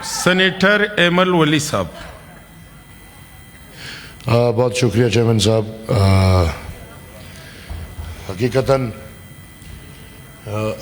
Senator ایمل ولی صاحب. بہت شکریہ چیئرمین صاحب. حقیقتاً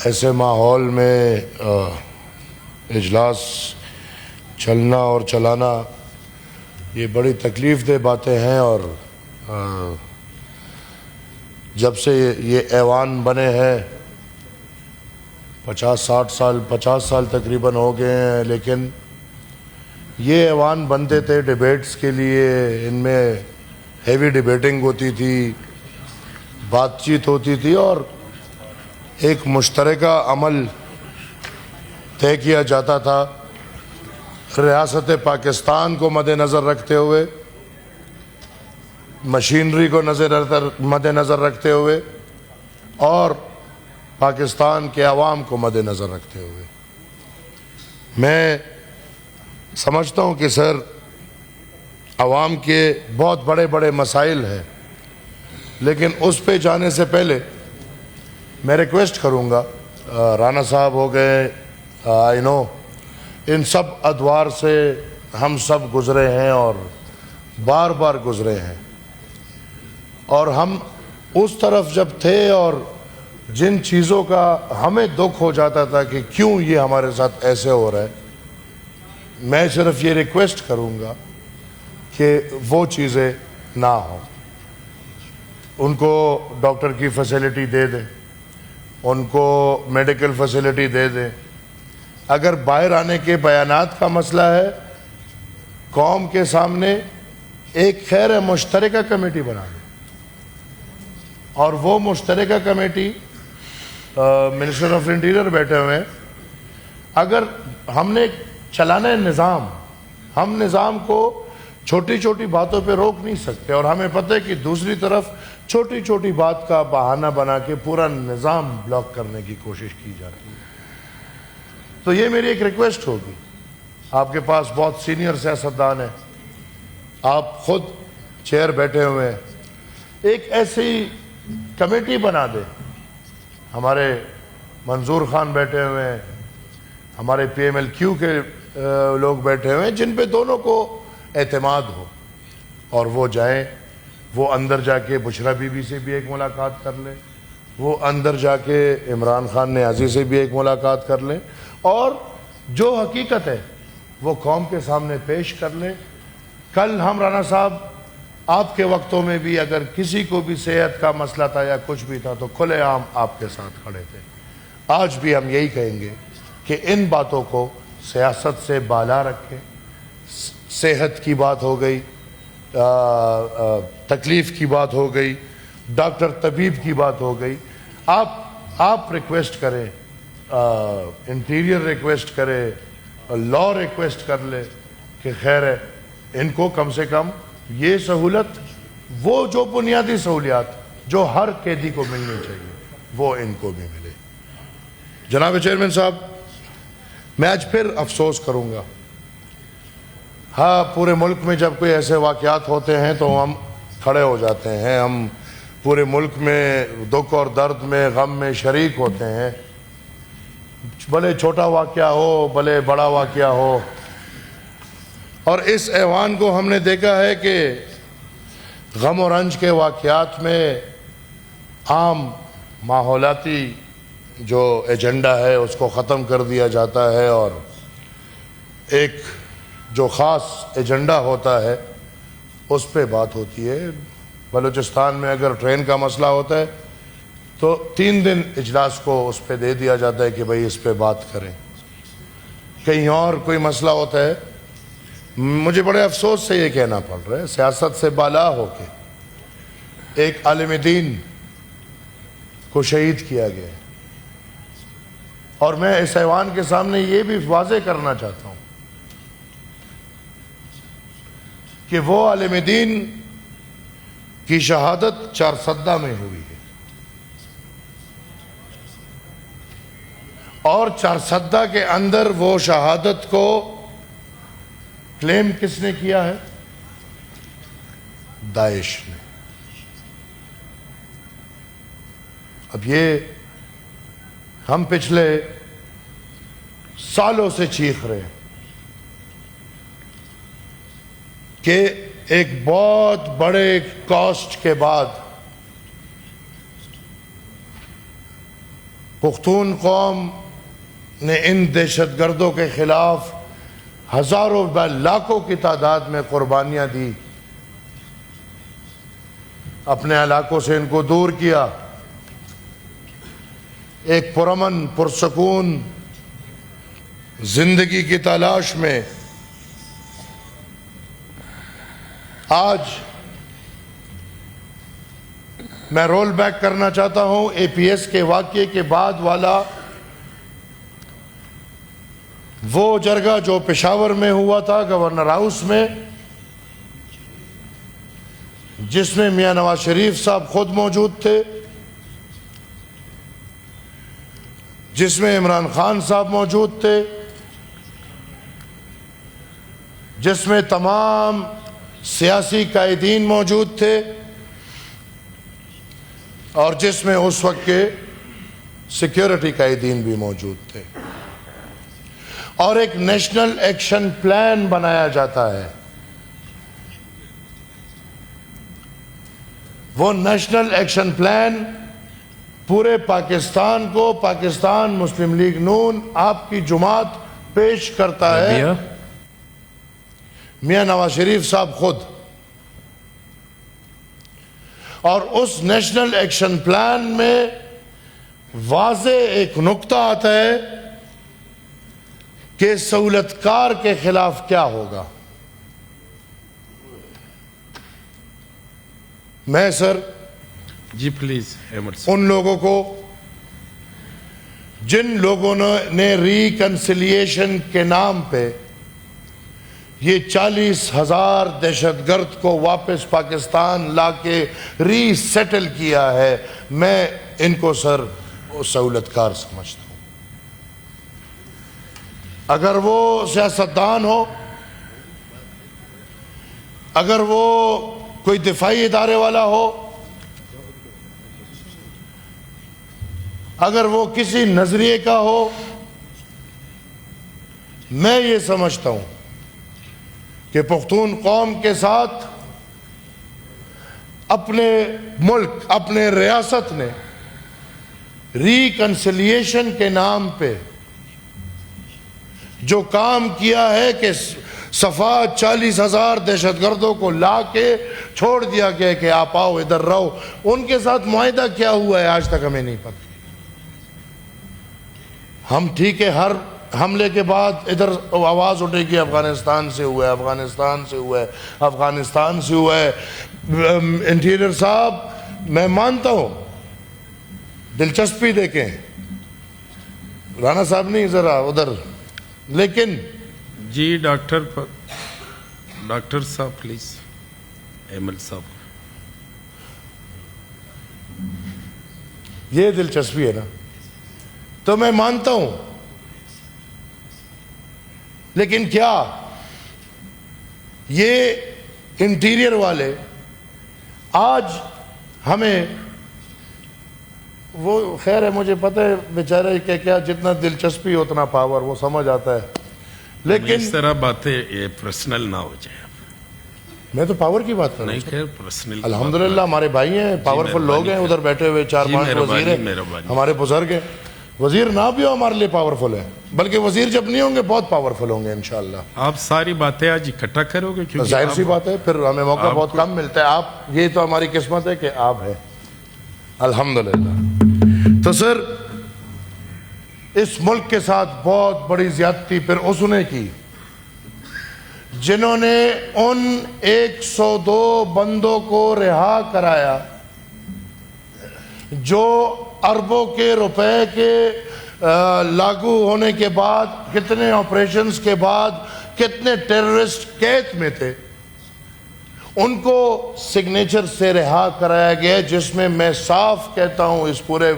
ایسے ماحول میں اجلاس چلنا اور چلانا یہ بڑی تکلیف دہ باتیں ہیں، اور جب سے یہ ایوان بنے ہیں 50 سال تقریباً ہو گئے ہیں، لیکن یہ ایوان بنتے تھے ڈیبیٹس کے لیے. ان میں ہیوی ڈیبیٹنگ ہوتی تھی، بات چیت ہوتی تھی، اور ایک مشترکہ عمل طے کیا جاتا تھا ریاست پاکستان کو مد نظر رکھتے ہوئے، مشینری کو مد نظر رکھتے ہوئے، اور پاکستان کے عوام کو مد نظر رکھتے ہوئے. میں سمجھتا ہوں کہ سر عوام کے بہت بڑے بڑے مسائل ہیں، لیکن اس پہ جانے سے پہلے میں ریکویسٹ کروں گا، رانا صاحب ہو گئے، آئی نو ان سب ادوار سے ہم سب گزرے ہیں اور بار بار گزرے ہیں، اور ہم اس طرف جب تھے اور جن چیزوں کا ہمیں دکھ ہو جاتا تھا کہ کیوں یہ ہمارے ساتھ ایسے ہو رہا ہے، میں صرف یہ ریکویسٹ کروں گا کہ وہ چیزیں نہ ہوں. ان کو ڈاکٹر کی فیسلٹی دے دیں، ان کو میڈیکل فیسلٹی دے دیں. اگر باہر آنے کے بیانات کا مسئلہ ہے، قوم کے سامنے ایک خیر مشترکہ کمیٹی بنا دیں، اور وہ مشترکہ کمیٹی منسٹر آف انٹیریئر بیٹھے ہوئے ہیں. اگر ہم نے چلانا ہے نظام، ہم نظام کو چھوٹی چھوٹی باتوں پہ روک نہیں سکتے، اور ہمیں پتہ ہے کہ دوسری طرف چھوٹی چھوٹی بات کا بہانہ بنا کے پورا نظام بلاک کرنے کی کوشش کی جاتی ہے. تو یہ میری ایک ریکویسٹ ہوگی. آپ کے پاس بہت سینئر سیاستدان ہیں، آپ خود چیئر بیٹھے ہوئے ہیں، ایک ایسی کمیٹی بنا دیں. ہمارے منظور خان بیٹھے ہوئے ہیں، ہمارے پی ایم ایل کیو کے لوگ بیٹھے ہوئے ہیں، جن پہ دونوں کو اعتماد ہو، اور وہ جائیں، وہ اندر جا کے بشرا بی بی سے بھی ایک ملاقات کر لیں، وہ اندر جا کے عمران خان نیازی سے بھی ایک ملاقات کر لیں، اور جو حقیقت ہے وہ قوم کے سامنے پیش کر لیں. کل ہم رانا صاحب آپ کے وقتوں میں بھی اگر کسی کو بھی صحت کا مسئلہ تھا یا کچھ بھی تھا تو کھلے عام آپ کے ساتھ کھڑے تھے. آج بھی ہم یہی کہیں گے کہ ان باتوں کو سیاست سے بالا رکھیں. صحت کی بات ہو گئی، تکلیف کی بات ہو گئی، ڈاکٹر طبیب کی بات ہو گئی. آپ ریکویسٹ کریں، انٹیریئر ریکویسٹ کرے، لا ریکویسٹ کر لے کہ خیر ہے ان کو کم سے کم یہ سہولت، وہ جو بنیادی سہولیات جو ہر قیدی کو ملنی چاہیے وہ ان کو بھی ملے. جناب چیئرمین صاحب، میں آج پھر افسوس کروں گا. ہاں، پورے ملک میں جب کوئی ایسے واقعات ہوتے ہیں تو ہم کھڑے ہو جاتے ہیں، ہم پورے ملک میں دکھ اور درد میں، غم میں شریک ہوتے ہیں، بھلے چھوٹا واقعہ ہو بھلے بڑا واقعہ ہو. اور اس ایوان کو ہم نے دیکھا ہے کہ غم و رنج کے واقعات میں عام ماحولیاتی جو ایجنڈا ہے اس کو ختم کر دیا جاتا ہے، اور ایک جو خاص ایجنڈا ہوتا ہے اس پہ بات ہوتی ہے. بلوچستان میں اگر ٹرین کا مسئلہ ہوتا ہے تو 3 دن اجلاس کو اس پہ دے دیا جاتا ہے کہ بھئی اس پہ بات کریں. کہیں اور کوئی مسئلہ ہوتا ہے، مجھے بڑے افسوس سے یہ کہنا پڑ رہا ہے، سیاست سے بالا ہو کے ایک عالم دین کو شہید کیا گیا ہے. اور میں اس ایوان کے سامنے یہ بھی واضح کرنا چاہتا ہوں کہ وہ عالم دین کی شہادت چارسدہ میں ہوئی ہے، اور چارسدہ کے اندر وہ شہادت کو کلیم کس نے کیا ہے؟ داعش نے. اب یہ ہم پچھلے سالوں سے چیخ رہے ہیں کہ ایک بہت بڑے کاسٹ کے بعد پختون قوم نے ان دہشت گردوں کے خلاف ہزاروں لاکھوں کی تعداد میں قربانیاں دی، اپنے علاقوں سے ان کو دور کیا، ایک پرامن پرسکون زندگی کی تلاش میں آج میں رول بیک کرنا چاہتا ہوں اے پی ایس کے واقعے کے بعد والا وہ جرگہ جو پشاور میں ہوا تھا گورنر ہاؤس میں، جس میں میاں نواز شریف صاحب خود موجود تھے، جس میں عمران خان صاحب موجود تھے، جس میں تمام سیاسی قائدین موجود تھے، اور جس میں اس وقت کے سیکیورٹی قائدین بھی موجود تھے، اور ایک نیشنل ایکشن پلان بنایا جاتا ہے۔ وہ نیشنل ایکشن پلان پورے پاکستان کو پاکستان مسلم لیگ نون آپ کی جماعت پیش کرتا ہے، میاں نواز شریف صاحب خود۔ اور اس نیشنل ایکشن پلان میں واضح ایک نقطہ آتا ہے کہ سہولت کار کے خلاف کیا ہوگا۔ میں سر جی پلیز احمد صاحب۔ ان لوگوں کو، جن لوگوں نے ریکنسیلیشن کے نام پہ یہ 40,000 دہشت گرد کو واپس پاکستان لا کے ری سیٹل کیا ہے، میں ان کو سر سہولت کار سمجھتا ہوں۔ اگر وہ سیاستدان ہو، اگر وہ کوئی دفاعی ادارے والا ہو، اگر وہ کسی نظریے کا ہو، میں یہ سمجھتا ہوں کہ پختون قوم کے ساتھ اپنے ملک، اپنے ریاست نے ریکنسیلیشن کے نام پہ جو کام کیا ہے کہ صفا 40,000 دہشت گردوں کو لا کے چھوڑ دیا گیا کہ آپ آؤ ادھر رہو، ان کے ساتھ معاہدہ کیا ہوا ہے آج تک ہمیں نہیں پتہ۔ ہم ٹھیک ہے ہر حملے کے بعد ادھر آواز اٹھے گی افغانستان سے ہوا ہے، افغانستان سے ہوا ہے، افغانستان سے ہوا ہے۔ انٹیریئر صاحب میں مانتا ہوں، دلچسپی دیکھیں، رانا صاحب نہیں ذرا ادھر، لیکن جی ڈاکٹر صاحب پلیز، احمد صاحب۔ یہ دلچسپی ہے نا، تو میں مانتا ہوں، لیکن کیا یہ انٹیریئر والے آج ہمیں، وہ خیر ہے مجھے پتہ ہے بیچارے کہ کیا جتنا دلچسپی اتنا پاور، وہ سمجھ آتا ہے، لیکن اس طرح باتیں یہ پرسنل نہ ہو جائے۔ میں تو پاور کی بات کر رہا نہیں ہوں۔ خیر پرسنل، الحمدللہ ہمارے بھائی ہیں، پاورفل لوگ ہیں ادھر بیٹھے ہوئے، 4-5 وزیر ہیں، ہمارے بزرگ ہیں۔ وزیر نہ بھی ہو ہمارے لیے پاورفل ہے، بلکہ وزیر جب نہیں ہوں گے بہت پاورفل ہوں گے انشاءاللہ۔ آپ ساری باتیں آج اکٹھا کرو گے کیونکہ ظاہر سی بات ہے، پھر ہمیں موقع بہت کم ملتا ہے۔ آپ، یہ تو ہماری قسمت ہے کہ آپ ہیں، الحمدللہ۔ تو سر اس ملک کے ساتھ بہت بڑی زیادتی پھر اس نے کی جنہوں نے ان 102 بندوں کو رہا کرایا جو اربوں کے روپے کے لاگو ہونے کے بعد، کتنے آپریشنز کے بعد، کتنے ٹیررسٹ قید میں تھے، ان کو سگنیچر سے رہا کرایا گیا، جس میں میں صاف کہتا ہوں اس پورے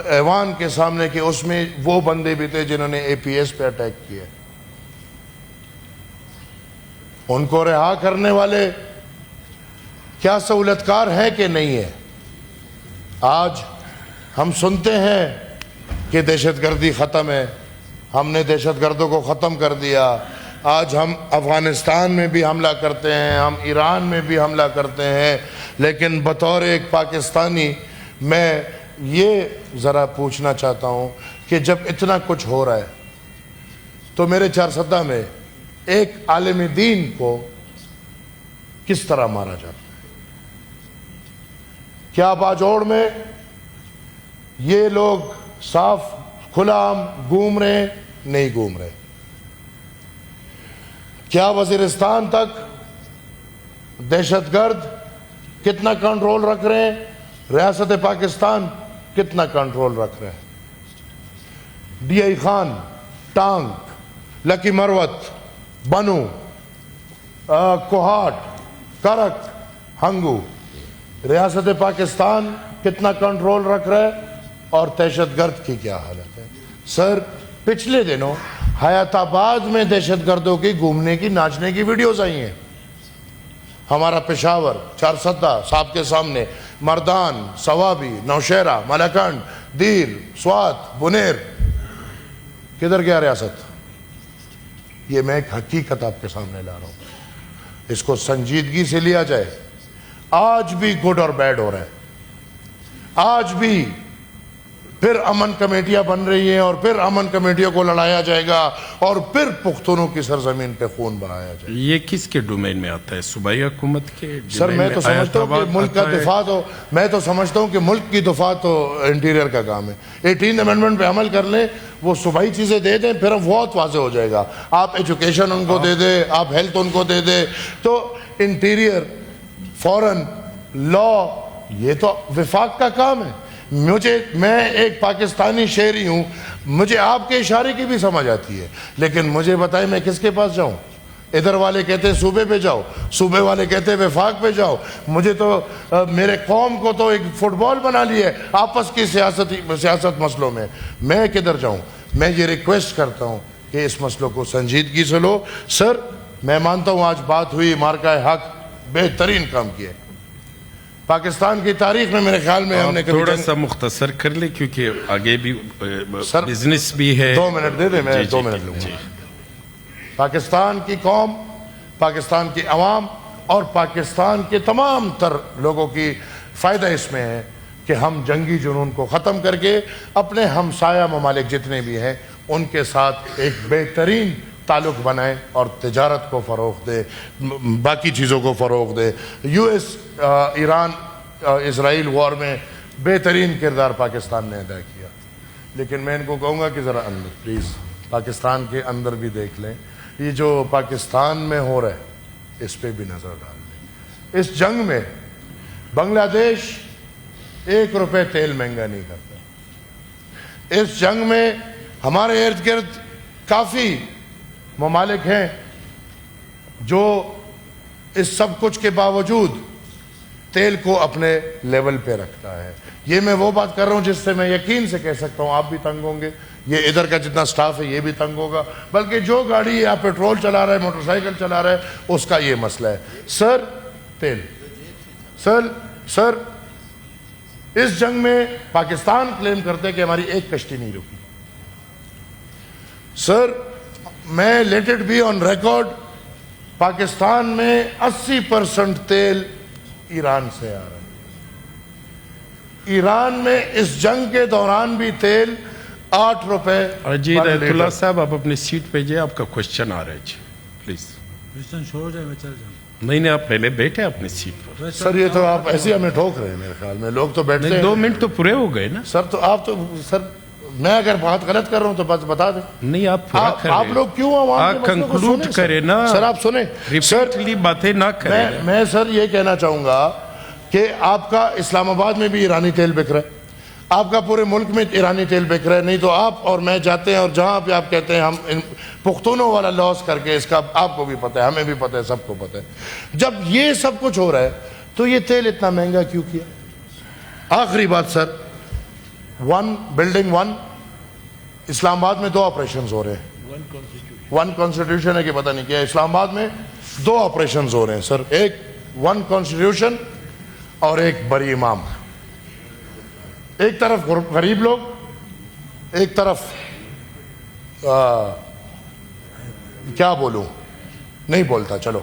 ایوان کے سامنے کہ اس میں وہ بندے بھی تھے جنہوں نے اے پی ایس پہ اٹیک کیا۔ ان کو رہا کرنے والے کیا سہولت کار ہیں کہ نہیں ہے؟ آج ہم سنتے ہیں کہ دہشت گردی ختم ہے، ہم نے دہشت گردوں کو ختم کر دیا، آج ہم افغانستان میں بھی حملہ کرتے ہیں, ہم ایران میں بھی حملہ کرتے ہیں, لیکن بطور ایک پاکستانی میں یہ ذرا پوچھنا چاہتا ہوں کہ جب اتنا کچھ ہو رہا ہے تو میرے چارسدہ میں ایک عالم دین کو کس طرح مارا جاتا ہے؟ کیا باجوڑ میں یہ لوگ صاف کھلا عام گھوم رہے ہیں؟ نہیں گھوم رہے. کیا وزیرستان تک دہشت گرد کتنا کنٹرول رکھ رہے ہیں؟ ریاست پاکستان کتنا کنٹرول رکھ رہے ہیں؟ ڈی آئی خان, ٹانک, لکی مروت, بنو, کوہاٹ, کرک, ہنگو, ریاست پاکستان کتنا کنٹرول رکھ رہا ہے اور دہشت گرد کی کیا حالت ہے؟ سر پچھلے دنوں حیات آباد میں دہشت گردوں کی گھومنے کی ناچنے کی ویڈیوز آئی ہیں. ہمارا پشاور, چارسدہ صاحب کے سامنے, مردان, سوابی, نوشہرہ, ملکنڈ, دیر, سوات, بنیر, کدھر گیا ریاست؟ یہ میں ایک حقیقت آپ کے سامنے لا رہا ہوں, اس کو سنجیدگی سے لیا جائے. آج بھی گڈ اور بیڈ ہو رہا ہے, آج بھی پھر امن کمیٹیاں بن رہی ہیں اور پھر امن کمیٹیوں کو لڑایا جائے گا اور پھر پختونوں کی سرزمین پہ خون بہایا جائے گا. یہ کس کے ڈومین میں آتا ہے؟ صوبائی حکومت کے؟ سر میں تو سمجھتا ہوں کہ ملک کا دفاع تو, میں تو سمجھتا ہوں کہ ملک کی دفاع تو انٹیریئر کا کام ہے. 18 امینڈمنٹ پہ عمل کر لیں, وہ صوبائی چیزیں دے دیں, پھر بہت واضح ہو جائے گا. آپ ایجوکیشن ان کو دے دیں, آپ ہیلتھ ان کو دے دیں, تو انٹیریئر, فورن, لا, یہ تو وفاق کا کام ہے. میں ایک پاکستانی شہری ہوں, مجھے آپ کے اشارے کی بھی سمجھ آتی ہے, لیکن مجھے بتائیں میں کس کے پاس جاؤں؟ ادھر والے کہتے ہیں صوبے پہ جاؤ, صوبے والے کہتے ہیں وفاق پہ جاؤ. مجھے تو میرے قوم کو تو ایک فٹ بال بنا لیا ہے آپس کی سیاست مسئلوں میں. میں کدھر جاؤں؟ میں یہ ریکویسٹ کرتا ہوں کہ اس مسئلوں کو سنجیدگی سے لو. سر میں مانتا ہوں آج بات ہوئی, مارکہ حق بہترین کام کیا ہے پاکستان کی تاریخ میں. میرے خیال میں ہم نے تھوڑا سا مختصر کر لیں کیونکہ آگے بھی بزنس بھی ہے. 2 منٹ دے دیں, میں 2 منٹ لوں گا. پاکستان کی قوم, پاکستان کی عوام اور پاکستان کے تمام تر لوگوں کی فائدہ اس میں ہے کہ ہم جنگی جنون کو ختم کر کے اپنے ہمسایہ ممالک جتنے بھی ہیں ان کے ساتھ ایک بہترین تعلق بنائیں اور تجارت کو فروغ دے, باقی چیزوں کو فروغ دے. US ایران اسرائیل وار میں بہترین کردار پاکستان نے ادا کیا, لیکن میں ان کو کہوں گا کہ ذرا اندر پلیز پاکستان کے اندر بھی دیکھ لیں. یہ جو پاکستان میں ہو رہا ہے اس پہ بھی نظر ڈال لیں. اس جنگ میں بنگلہ دیش 1 روپے تیل مہنگا نہیں کرتا. اس جنگ میں ہمارے ارد گرد کافی ممالک ہیں جو اس سب کچھ کے باوجود تیل کو اپنے لیول پہ رکھتا ہے. یہ میں وہ بات کر رہا ہوں جس سے میں یقین سے کہہ سکتا ہوں آپ بھی تنگ ہوں گے, یہ ادھر کا جتنا سٹاف ہے یہ بھی تنگ ہوگا, بلکہ جو گاڑی یا پیٹرول چلا رہا ہے, موٹر سائیکل چلا رہا ہے, اس کا یہ مسئلہ ہے. سر تیل, سر اس جنگ میں پاکستان کلیم کرتے کہ ہماری ایک کشتی نہیں رکی. سر میں let it be on record, Pakistan میں 80% تیل ایران سے آ رہا ہے. ایران میں اس جنگ کے دوران بھی تیل 8 روپے. جی رحمت اللہ صاحب آپ اپنی سیٹ پہ جائیں, آپ کا کوشچن آ رہا ہے جی پلیز. کوشچن شروع ہو جائے, میں چل جاؤں. نہیں آپ پہلے بیٹھے اپنی سیٹ پر. سر یہ تو آپ ایسے ہمیں ٹھوک رہے ہیں, میرے خیال میں لوگ تو بیٹھتے ہیں. 2 منٹ تو پورے ہو گئے نا سر. تو آپ تو سر میں اگر بات غلط کر رہا ہوں تو بس بتا دیں. نہیں آپ لوگ کیوں عوام کے مسئلوں کو کنکلوڈ سنیں کریں نا, سر آپ سنیں. ریپیٹلی باتیں نہ کریں. میں سر یہ کہنا چاہوں گا کہ آپ کا اسلام آباد میں بھی ایرانی تیل بک رہا ہے, آپ کا پورے ملک میں ایرانی تیل بک رہا ہے. نہیں تو آپ اور میں جاتے ہیں اور جہاں پہ آپ کہتے ہیں ہم پختونوں والا لاس کر کے, اس کا آپ کو بھی پتہ ہے, ہمیں بھی پتہ ہے, سب کو پتہ ہے. جب یہ سب کچھ ہو رہا ہے تو یہ تیل اتنا مہنگا کیوں کیا؟ آخری بات سر, بلڈنگ 1 اسلام آباد میں 2 آپریشنز ہو رہے ہیں. 1 کانسٹیٹیوشن ہے کہ پتہ نہیں کیا, اسلام آباد میں 2 آپریشنز ہو رہے ہیں سر. ایک 1 کانسٹیٹیوشن اور ایک بری امام. ایک طرف غریب لوگ, ایک طرف کیا بولوں, نہیں بولتا. چلو,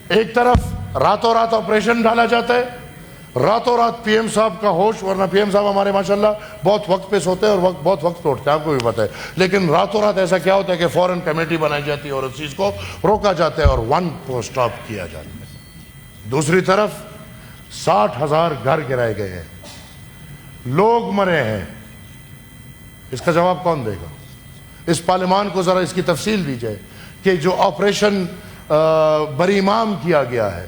ایک طرف راتوں رات آپریشن ڈالا جاتا ہے, راتوں رات پی ایم صاحب کا ہوش, ورنہ پی ایم صاحب ہمارے ماشاءاللہ بہت وقت پہ سوتے ہیں اور بہت وقت پہ اٹھتے ہیں, آپ کو بھی پتہ ہے, لیکن راتوں رات ایسا کیا ہوتا ہے کہ فوراً کمیٹی بنائی جاتی ہے اور اس چیز کو روکا جاتا ہے اور 1 کو سٹاپ کیا جاتا ہے. دوسری طرف 60,000 گھر گرائے گئے ہیں, لوگ مرے ہیں. اس کا جواب کون دے گا؟ اس پارلیمان کو ذرا اس کی تفصیل دی جائے کہ جو آپریشن بریمام کیا گیا ہے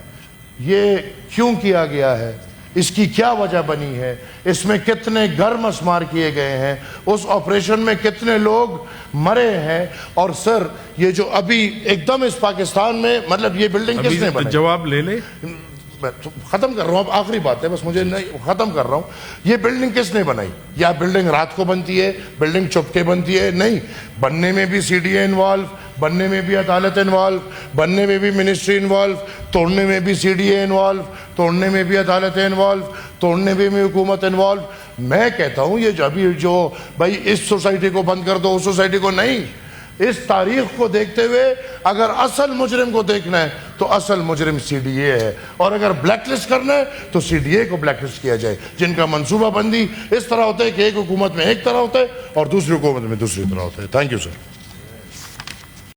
یہ کیوں کیا گیا ہے, اس کی کیا وجہ بنی ہے, اس میں کتنے گھر مسمار کیے گئے ہیں, اس آپریشن میں کتنے لوگ مرے ہیں. اور سر یہ جو ابھی ایک دم اس پاکستان میں, مطلب یہ بلڈنگ کس نے بنائی؟ جواب لے لے, ختم کر رہا ہوں, اب آخری بات ہے بس, مجھے نہیں, ختم کر رہا ہوں. یہ بلڈنگ کس نے بنائی؟ یا بلڈنگ رات کو بنتی ہے, بلڈنگ چپکے بنتی ہے؟ نہیں, بننے میں بھی سی ڈی اے انوالو, بننے میں بھی عدالت انوالو, بننے میں بھی منسٹری انوالو, توڑنے میں بھی سی ڈی اے انوالو, توڑنے میں بھی عدالت انوالو, توڑنے میں بھی حکومت انوالو. میں کہتا ہوں یہ ابھی جو بھائی اس سوسائٹی کو بند کر دو, اس سوسائٹی کو نہیں. اس تاریخ کو دیکھتے ہوئے اگر اصل مجرم کو دیکھنا ہے تو اصل مجرم سی ڈی اے ہے, اور اگر بلیک لسٹ کرنا ہے تو سی ڈی اے کو بلیک لسٹ کیا جائے, جن کا منصوبہ بندی اس طرح ہوتا ہے کہ ایک حکومت میں ایک طرح ہوتا ہے اور دوسری حکومت میں دوسری طرح ہوتا ہے. Thank you sir.